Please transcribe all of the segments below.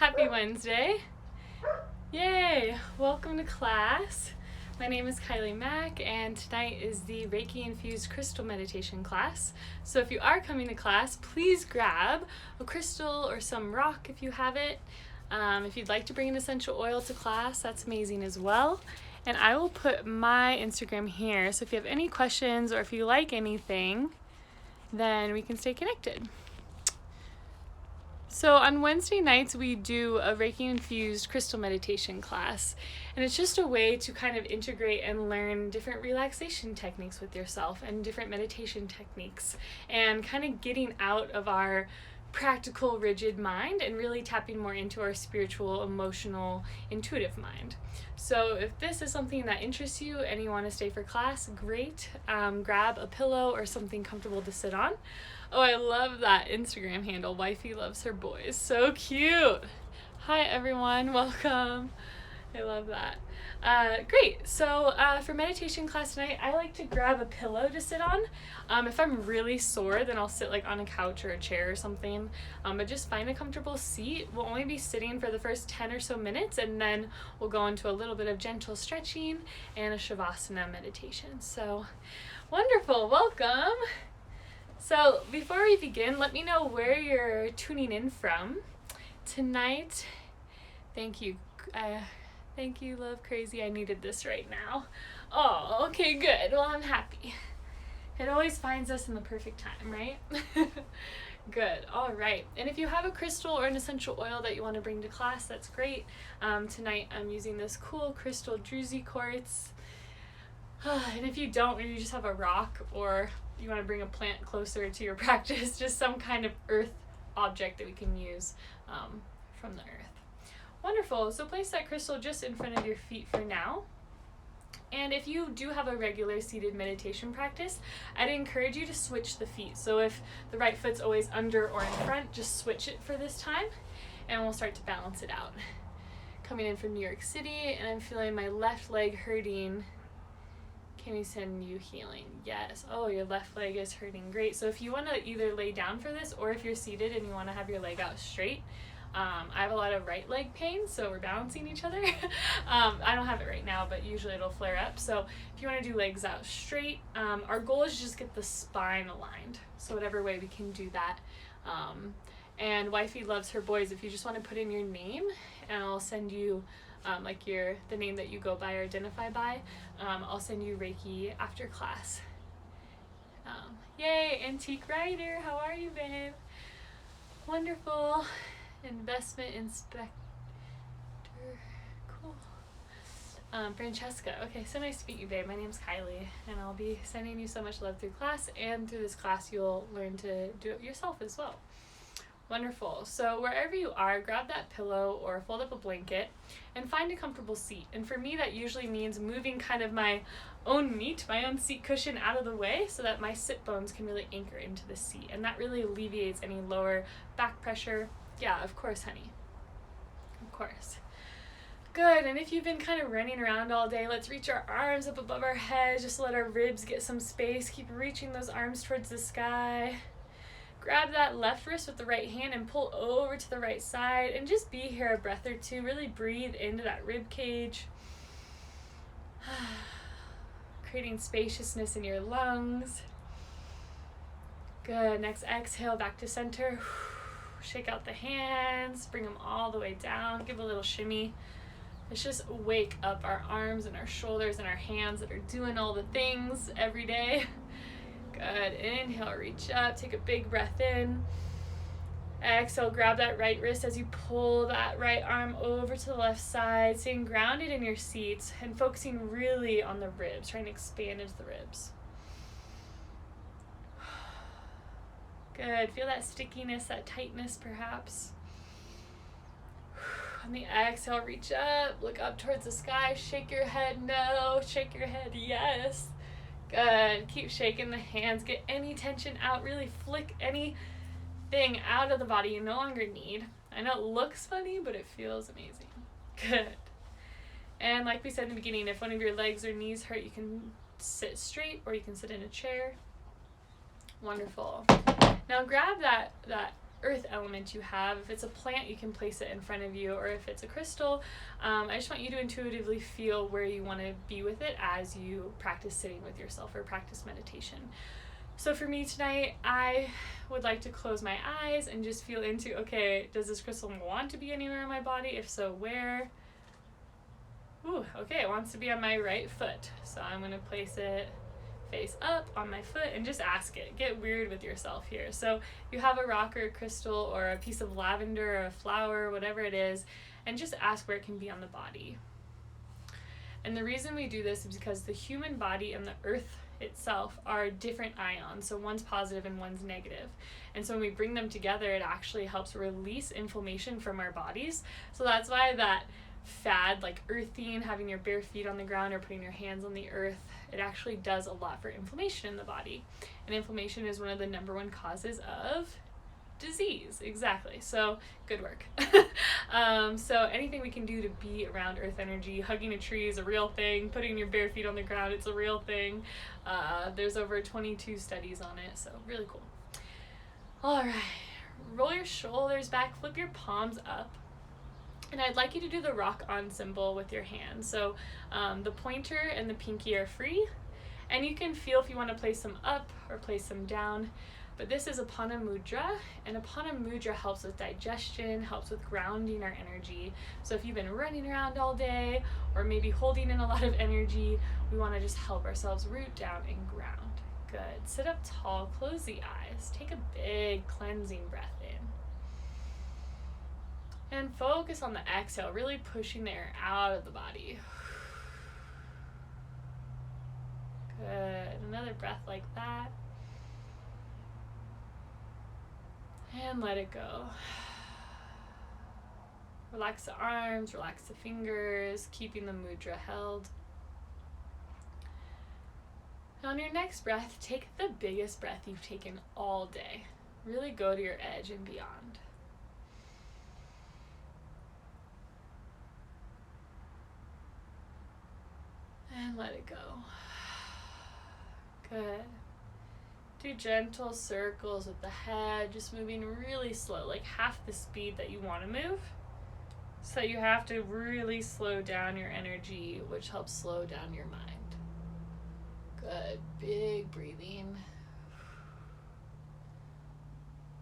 Happy Wednesday. Yay! Welcome to class. My name is Kiley Mac, and tonight is the Reiki Infused Crystal Meditation class. So if you are coming to class, please grab a crystal or some rock if you have it. If you'd like to bring an essential oil to class, that's amazing as well. And I will put my Instagram here, so if you have any questions or if you like anything, then we can stay connected. So on Wednesday nights, we do a Reiki Infused Crystal Meditation class, and it's just a way to kind of integrate and learn different relaxation techniques with yourself and different meditation techniques, and kind of getting out of our practical, rigid mind and really tapping more into our spiritual, emotional, intuitive mind. So if this is something that interests you and you want to stay for class, great. Grab a pillow or something comfortable to sit on. Oh, I love that Instagram handle, Wifey Loves Her Boys. So cute. Hi everyone, welcome. I love that. Great. So for meditation class tonight, I like to grab a pillow to sit on. If I'm really sore, then I'll sit like on a couch or a chair or something. But just find a comfortable seat. We'll only be sitting for the first 10 or so minutes, and then we'll go into a little bit of gentle stretching and a Shavasana meditation. So wonderful. Welcome. So before we begin, let me know where you're tuning in from tonight. Thank you. Thank you, Love Crazy. I needed this right now. Oh, okay, good. Well, I'm happy. It always finds us in the perfect time, right? Good. All right. And if you have a crystal or an essential oil that you want to bring to class, that's great. Tonight I'm using this cool crystal druzy quartz. And if you don't, or you just have a rock, or you want to bring a plant closer to your practice, just some kind of earth object that we can use from the earth. Wonderful. So place that crystal just in front of your feet for now. And if you do have a regular seated meditation practice, I'd encourage you to switch the feet. So if the right foot's always under or in front, just switch it for this time, and we'll start to balance it out. Coming in from New York City, and I'm feeling my left leg hurting. Can we send you healing? Yes. Oh, your left leg is hurting. Great. So if you want to either lay down for this, or if you're seated and you want to have your leg out straight, I have a lot of right leg pain, so we're balancing each other. I don't have it right now, but usually it'll flare up. So if you want to do legs out straight, our goal is just get the spine aligned. So whatever way we can do that. And Wifey Loves Her Boys, if you just want to put in your name, and I'll send you like the name that you go by or identify by, I'll send you Reiki after class. Yay, Antique Rider, how are you, babe? Wonderful. Investment inspector, cool. Francesca, okay, so nice to meet you, babe. My name's Kiley, and I'll be sending you so much love through class, and through this class you'll learn to do it yourself as well. Wonderful. So wherever you are, grab that pillow or fold up a blanket and find a comfortable seat. And for me, that usually means moving kind of my own meat, my own seat cushion out of the way so that my sit bones can really anchor into the seat. And that really alleviates any lower back pressure. Yeah, of course, honey. Of course. Good. And if you've been kind of running around all day, let's reach our arms up above our heads. Just let our ribs get some space. Keep reaching those arms towards the sky. Grab that left wrist with the right hand and pull over to the right side, and just be here a breath or two. Really breathe into that rib cage. Creating spaciousness in your lungs. Good. Next exhale back to center. Shake out the hands, bring them all the way down, give a little shimmy. Let's just wake up our arms and our shoulders and our hands that are doing all the things every day. Good. Inhale, reach up, take a big breath in. Exhale, grab that right wrist as you pull that right arm over to the left side, staying grounded in your seat and focusing really on the ribs, trying to expand into the ribs. Good. Feel that stickiness, that tightness perhaps. On the exhale, reach up, look up towards the sky, shake your head no, shake your head yes. Good. Keep shaking the hands, get any tension out, really flick anything out of the body you no longer need. I know it looks funny, but it feels amazing. Good. And like we said in the beginning, if one of your legs or knees hurt, you can sit straight or you can sit in a chair. Wonderful. Now grab that earth element you have. If it's a plant, you can place it in front of you, or if it's a crystal, I just want you to intuitively feel where you want to be with it as you practice sitting with yourself or practice meditation. So for me tonight, I would like to close my eyes and just feel into, okay, does this crystal want to be anywhere in my body? If so, where? Ooh, okay, it wants to be on my right foot. So I'm going to place it face up on my foot and just ask it. Get weird with yourself here. So you have a rock or a crystal or a piece of lavender or a flower, whatever it is, and just ask where it can be on the body. And the reason we do this is because the human body and the earth itself are different ions. So one's positive and one's negative. And so when we bring them together, it actually helps release inflammation from our bodies. So that's why that fad like earthing, having your bare feet on the ground or putting your hands on the earth, it actually does a lot for inflammation in the body. And inflammation is one of the number one causes of disease. Exactly. So good work. So anything we can do to be around earth energy, hugging a tree is a real thing, putting your bare feet on the ground, it's a real thing. There's over 22 studies on it, so really cool. All right, roll your shoulders back, flip your palms up. And I'd like you to do the rock on symbol with your hands. So the pointer and the pinky are free, and you can feel if you want to place them up or place them down. But this is Apana Mudra, and Apana Mudra helps with digestion, helps with grounding our energy. So if you've been running around all day or maybe holding in a lot of energy, we want to just help ourselves root down and ground. Good. Sit up tall, close the eyes, take a big cleansing breath in. And focus on the exhale, really pushing the air out of the body. Good. Another breath like that. And let it go. Relax the arms, relax the fingers, keeping the mudra held. And on your next breath, take the biggest breath you've taken all day. Really go to your edge and beyond. And let it go. Good. Do gentle circles with the head, just moving really slow, like half the speed that you want to move. So you have to really slow down your energy, which helps slow down your mind. Good. Big breathing.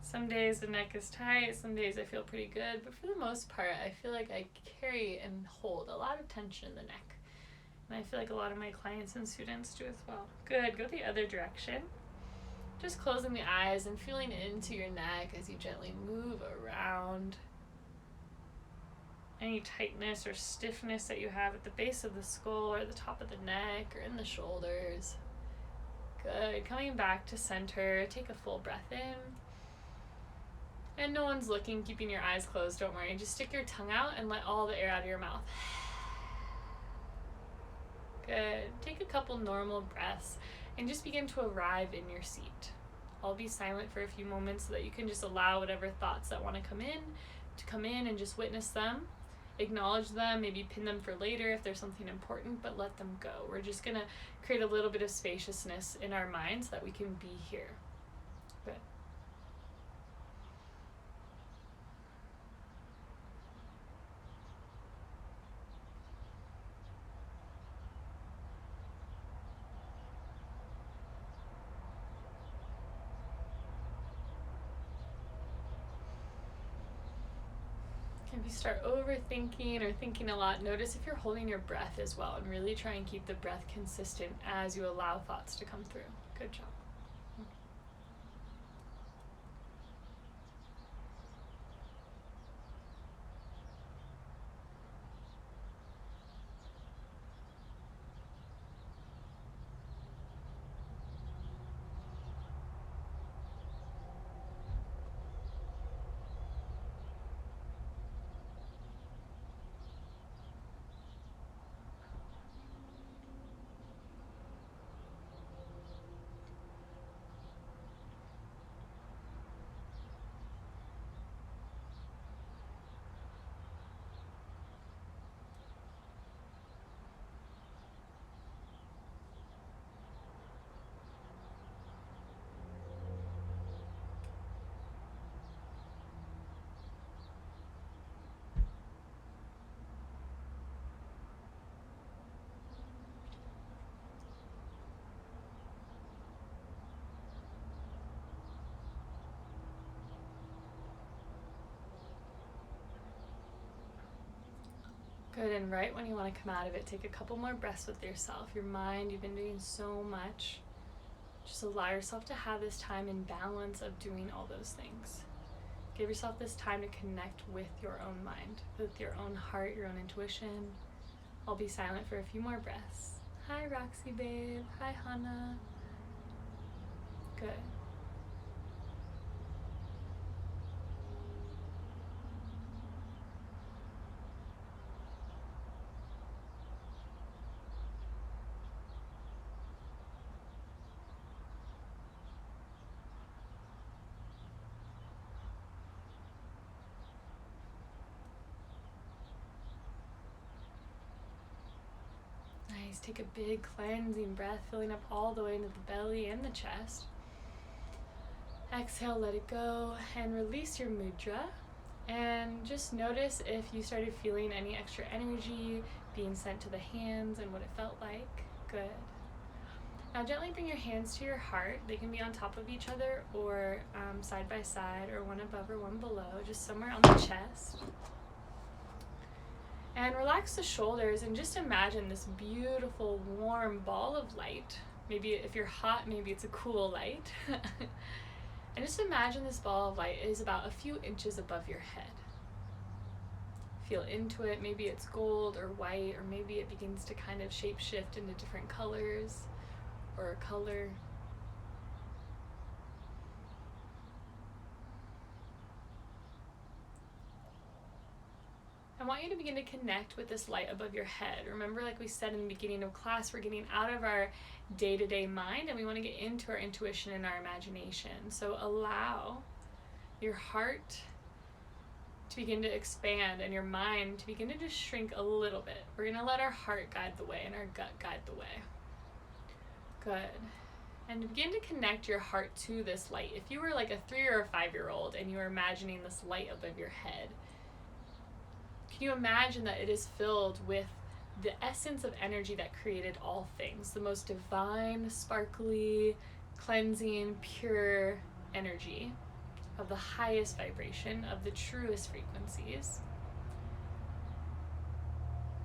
Some days the neck is tight, some days I feel pretty good, but for the most part, I feel like I carry and hold a lot of tension in the neck. And I feel like a lot of my clients and students do as well. Good. Go the other direction. Just closing the eyes and feeling into your neck as you gently move around. Any tightness or stiffness that you have at the base of the skull or the top of the neck or in the shoulders. Good. Coming back to center. Take a full breath in. And no one's looking, keeping your eyes closed. Don't worry. Just stick your tongue out and let all the air out of your mouth. Good. Take a couple normal breaths and just begin to arrive in your seat. I'll be silent for a few moments so that you can just allow whatever thoughts that want to come in and just witness them, acknowledge them, maybe pin them for later if there's something important, but let them go. We're just going to create a little bit of spaciousness in our minds so that we can be here. Good. If you start overthinking or thinking a lot, notice if you're holding your breath as well, and really try and keep the breath consistent as you allow thoughts to come through. Good job. Good, and right when you want to come out of it, take a couple more breaths with yourself. Your mind, you've been doing so much. Just allow yourself to have this time in balance of doing all those things. Give yourself this time to connect with your own mind, with your own heart, your own intuition. I'll be silent for a few more breaths. Hi, Roxy babe. Hi, Hannah. Good. Nice. Take a big cleansing breath, filling up all the way into the belly and the chest. Exhale, let it go, and release your mudra. And just notice if you started feeling any extra energy being sent to the hands and what it felt like. Good. Now gently bring your hands to your heart. They can be on top of each other or side by side, or one above or one below, just somewhere on the chest. And relax the shoulders and just imagine this beautiful warm ball of light. Maybe if you're hot, maybe it's a cool light. And just imagine this ball of light is about a few inches above your head. Feel into it. Maybe it's gold or white, or maybe it begins to kind of shape shift into different colors or a color. I want you to begin to connect with this light above your head. Remember, like we said in the beginning of class, we're getting out of our day-to-day mind and we want to get into our intuition and our imagination. So allow your heart to begin to expand and your mind to begin to just shrink a little bit. We're going to let our heart guide the way and our gut guide the way. Good. And begin to connect your heart to this light. If you were like a 3 or a 5-year-old and you were imagining this light above your head, can you imagine that it is filled with the essence of energy that created all things, the most divine, sparkly, cleansing, pure energy of the highest vibration, of the truest frequencies?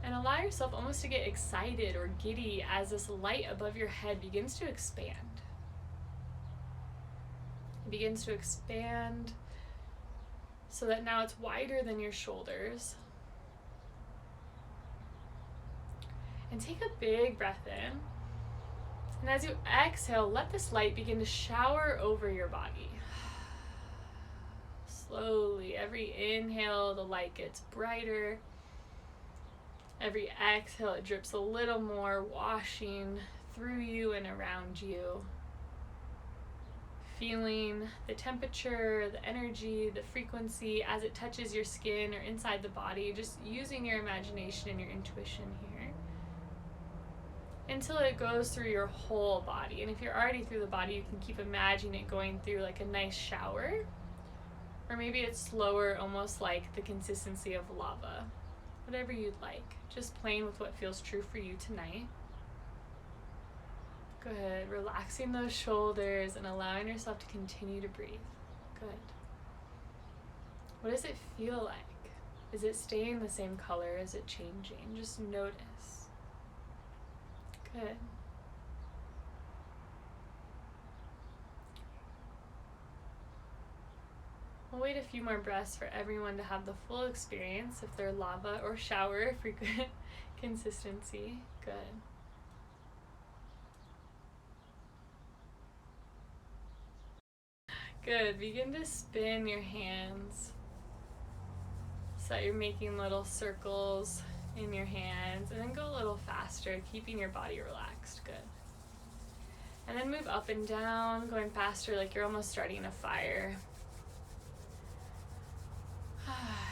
And allow yourself almost to get excited or giddy as this light above your head begins to expand. It begins to expand so that now it's wider than your shoulders. And take a big breath in. And as you exhale, let this light begin to shower over your body. Slowly, every inhale, the light gets brighter. Every exhale, it drips a little more, washing through you and around you. Feeling the temperature, the energy, the frequency as it touches your skin or inside the body, just using your imagination and your intuition here, until it goes through your whole body. And if you're already through the body, you can keep imagining it going through like a nice shower, or maybe it's slower, almost like the consistency of lava. Whatever you'd like, just playing with what feels true for you tonight. Good. Relaxing those shoulders and allowing yourself to continue to breathe. Good. What does it feel like? Is it staying the same color? Is it changing? Just notice. Good. We'll wait a few more breaths for everyone to have the full experience if they're lava or shower frequent consistency. Good. Good. Begin to spin your hands so that you're making little circles in your hands, and then go a little faster, keeping your body relaxed. Good. And then move up and down, going faster like you're almost starting a fire.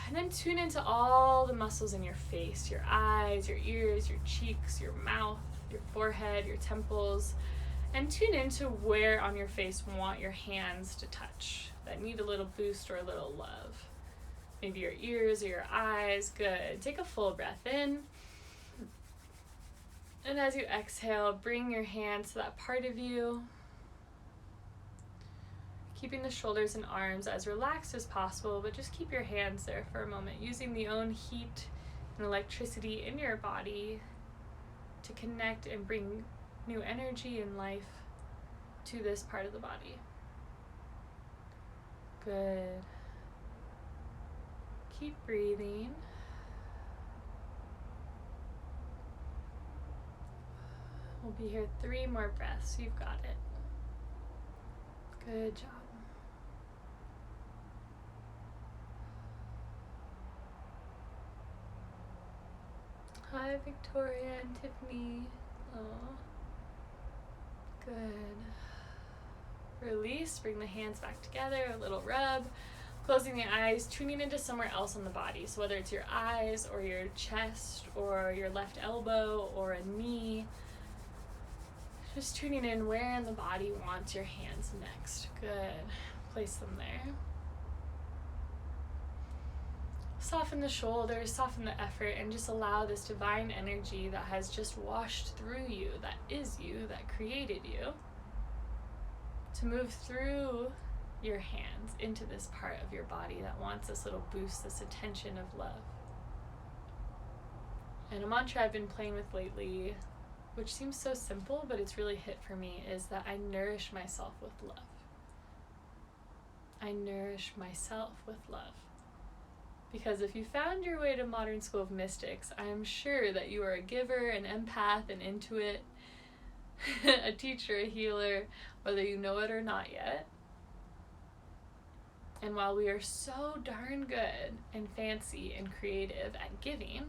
And then tune into all the muscles in your face, your eyes, your ears, your cheeks, your mouth, your forehead, your temples, and tune into where on your face you want your hands to touch that need a little boost or a little love. Maybe your ears or your eyes. Good. Take a full breath in. And as you exhale, bring your hands to that part of you. Keeping the shoulders and arms as relaxed as possible, but just keep your hands there for a moment, using the own heat and electricity in your body to connect and bring new energy and life to this part of the body. Good. Keep breathing. We'll be here 3 more breaths. You've got it. Good job. Hi, Victoria and Tiffany. Oh, good. Release. Bring the hands back together. A little rub. Closing the eyes, tuning into somewhere else on the body. So whether it's your eyes or your chest or your left elbow or a knee, just tuning in where in the body wants your hands next. Good. Place them there. Soften the shoulders, soften the effort, and just allow this divine energy that has just washed through you, that is you, that created you, to move through your hands into this part of your body that wants this little boost, this attention of love. And a mantra I've been playing with lately, which seems so simple, but it's really hit for me, is that I nourish myself with love. I nourish myself with love. Because if you found your way to Modern School of Mystics, I'm sure that you are a giver, an empath, an intuit, a teacher, a healer, whether you know it or not yet. And while we are so darn good and fancy and creative at giving,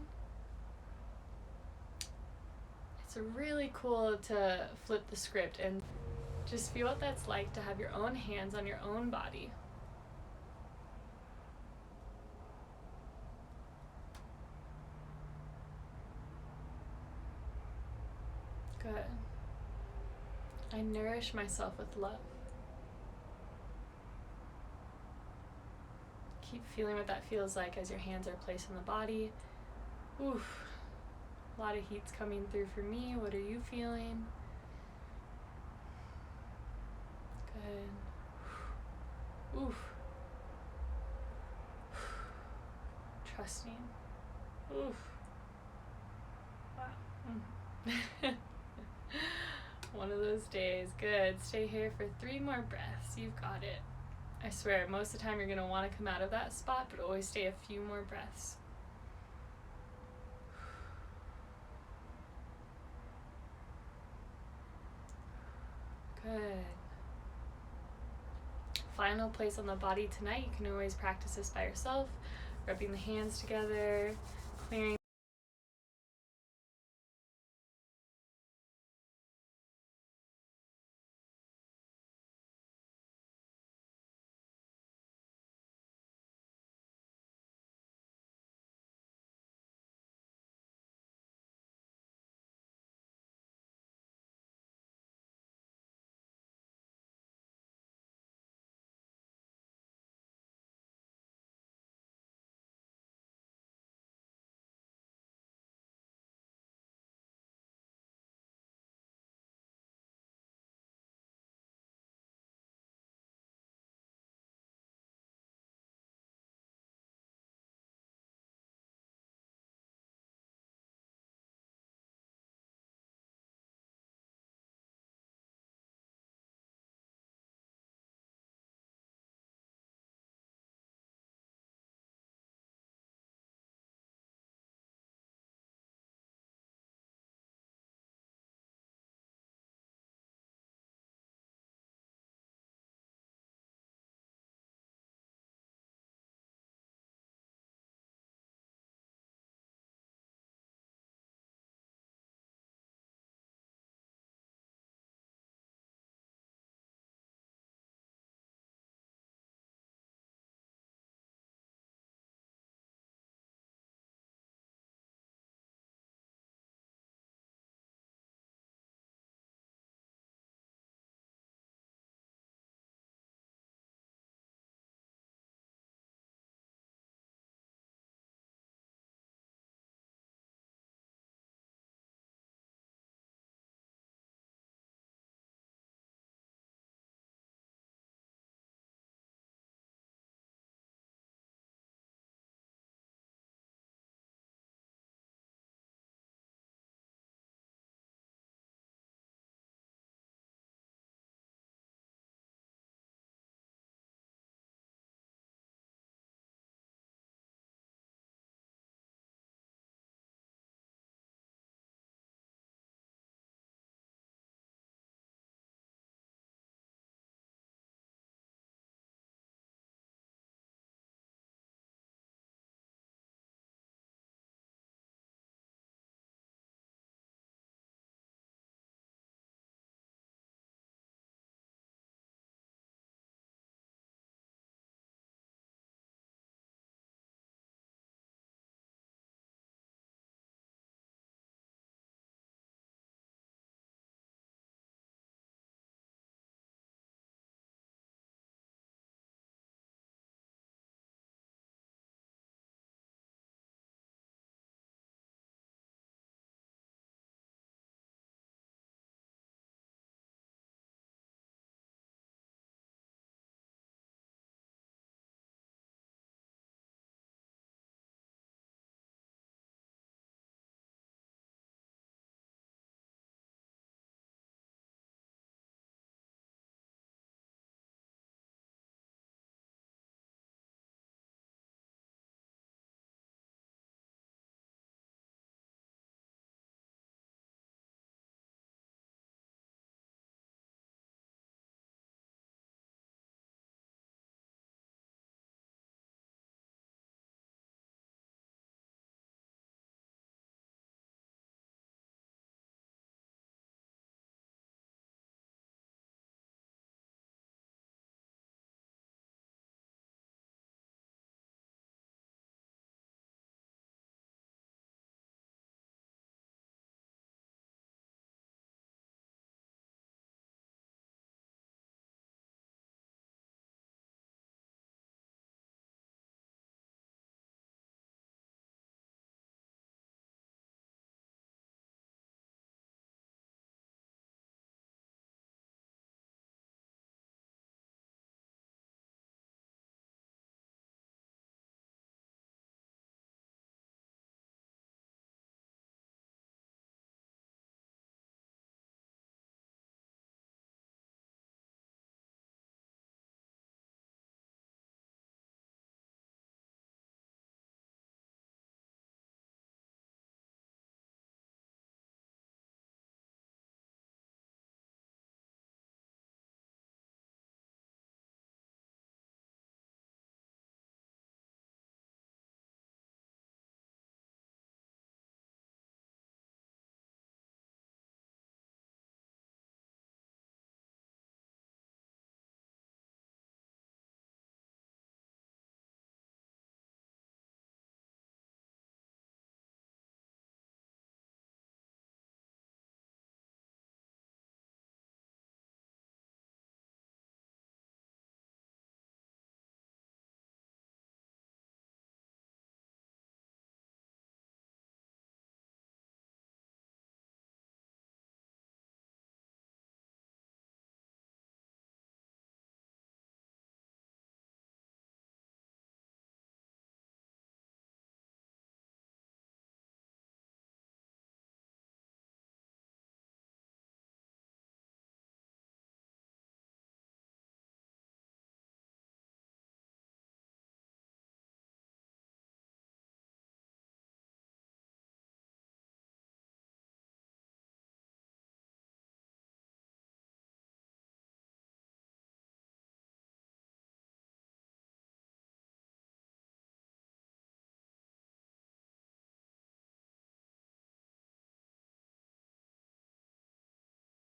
it's really cool to flip the script and just feel what that's like to have your own hands on your own body. Good. I nourish myself with love. Keep feeling what that feels like as your hands are placed on the body. Oof. A lot of heat's coming through for me. What are you feeling? Good. Oof. Trusting. Oof. Wow. One of those days. Good. Stay here for 3 more breaths. You've got it. I swear, most of the time you're going to want to come out of that spot, but always stay a few more breaths. Good. Final place on the body tonight. You can always practice this by yourself, rubbing the hands together, clearing